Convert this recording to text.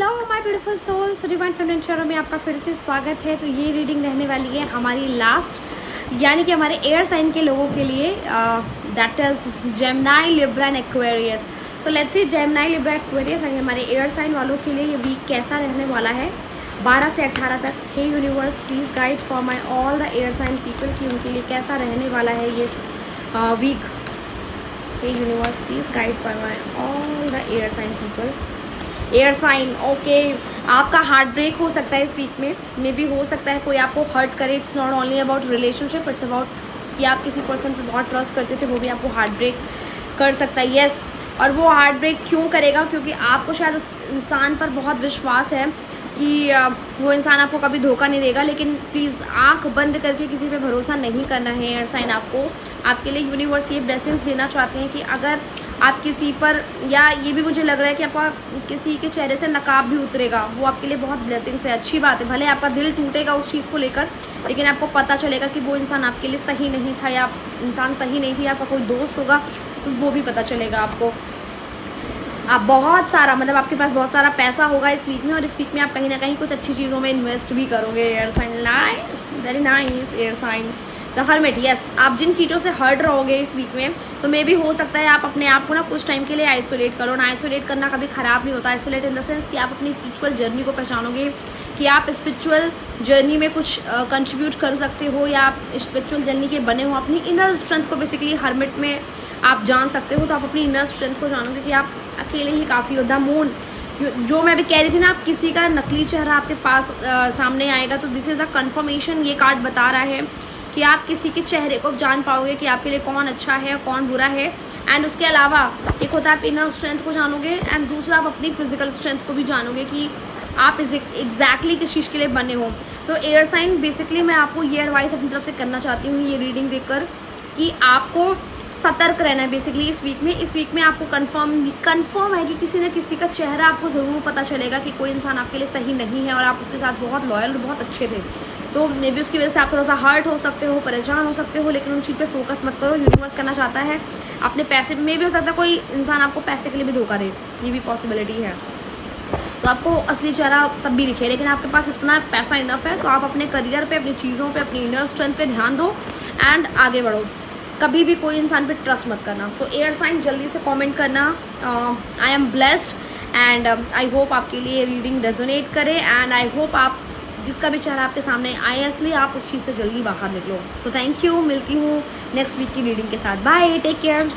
Hello my beautiful souls, divine feminine channel में आपका फिर से स्वागत है। तो ये रीडिंग रहने वाली है हमारी लास्ट, यानी कि हमारे एयर साइन के लोगों के लिए, that is Gemini, Libra and Aquarius. So let's see Gemini, Libra, Aquarius हमारे एयर साइन वालों के लिए ये वीक कैसा रहने वाला है 12 से 18 तक। Hey universe, please guide for my all the air sign people की उनके लिए कैसा रहने वाला है ये week. Hey universe, please guide for my all the air sign people. Air sign, okay, आपका हार्ट ब्रेक हो सकता है इस वीक में, मे बी हो सकता है कोई आपको हर्ट करे। It's not only about relationship, it's about कि आप किसी पर्सन पे बहुत ट्रस्ट करते थे, वो भी आपको हार्ट ब्रेक कर सकता है। यस, और वो हार्ट ब्रेक क्यों करेगा? क्योंकि आपको शायद उस इंसान पर बहुत विश्वास है कि वो इंसान आपको कभी धोखा नहीं देगा। लेकिन प्लीज़ आंख बंद करके किसी पे भरोसा नहीं करना है एयर साइन। आपके लिए यूनिवर्स ये ब्लेसिंग्स देना चाहते हैं कि अगर आप किसी पर, या ये भी मुझे लग रहा है कि आपका किसी के चेहरे से नकाब भी उतरेगा, वो आपके लिए बहुत ब्लेसिंग्स है। अच्छी बात है, भले आपका दिल टूटेगा उस चीज़ को लेकर, लेकिन आपको पता चलेगा कि वो इंसान आपके लिए सही नहीं था, या इंसान सही नहीं थी। आपका कोई दोस्त होगा तो वो भी पता चलेगा आपको। आप बहुत सारा, मतलब आपके पास बहुत सारा पैसा होगा इस वीक में, और इस वीक में आप कहीं ना कहीं कुछ अच्छी चीज़ों में इन्वेस्ट भी करोगे air sign. Nice, very nice air sign. The hermit, yes, आप जिन चीज़ों से हर्ट रहोगे इस वीक में, तो मे भी हो सकता है आप अपने आप को ना कुछ टाइम के लिए आइसोलेट करो ना। आइसोलेट करना कभी ख़राब नहीं होता। आइसोलेट इन द सेंस कि आप अपनी स्पिरिचुअल जर्नी को पहचानोगे, कि आप स्पिरिचुअल जर्नी में कुछ कंट्रीब्यूट कर सकते हो, या आप स्पिरिचुअल जर्नी के बने हो। अपनी इनर स्ट्रेंथ को बेसिकली हर्मिट में आप जान सकते हो। तो आप अपनी इनर स्ट्रेंथ को जानोगे कि आप अकेले ही काफ़ी हो। द मून, जो मैं अभी कह रही थी ना, आप किसी का नकली चेहरा आपके पास सामने आएगा, तो दिस इज़ द कन्फर्मेशन। ये कार्ड बता रहा है कि आप किसी के चेहरे को जान पाओगे कि आपके लिए कौन अच्छा है और कौन बुरा है। एंड उसके अलावा एक होता है आप इनर स्ट्रेंथ को जानोगे, एंड दूसरा आप अपनी फिजिकल स्ट्रेंथ को भी जानोगे कि आप एग्जैक्टली किस चीज़ के लिए बने हो। तो एयर साइन, बेसिकली मैं आपको ये एडवाइस अपनी तरफ से करना चाहती हूँ ये रीडिंग देखकर, कि आपको सतर्क रहना है बेसिकली इस वीक में। इस वीक में आपको कंफर्म है कि किसी न किसी का चेहरा आपको ज़रूर पता चलेगा कि कोई इंसान आपके लिए सही नहीं है, और आप उसके साथ बहुत लॉयल और बहुत अच्छे थे। तो मे बी उसकी वजह से आप थोड़ा सा हर्ट हो सकते हो, परेशान हो सकते हो, लेकिन उन चीज़ पे फोकस मत करो। यूनिवर्स करना चाहता है अपने पैसे, में भी हो सकता है कोई इंसान आपको पैसे के लिए भी धोखा दे, ये भी पॉसिबिलिटी है। तो आपको असली चेहरा तब भी दिखे, लेकिन आपके पास इतना पैसा इनफ है, तो आप अपने करियर पे, अपनी चीज़ों पे, अपनी इनर स्ट्रेंथ पे ध्यान दो एंड आगे बढ़ो। कभी भी कोई इंसान पे ट्रस्ट मत करना। सो एयर साइन, जल्दी से कमेंट करना। I am blessed and I hope आपके लिए रीडिंग रेजोनेट करे, एंड आई होप आप जिसका भी चेहरा आपके सामने आए, इसलिए आप उस चीज़ से जल्दी बाहर निकलो। सो थैंक यू, मिलती हूँ नेक्स्ट वीक की रीडिंग के साथ। Bye, take care.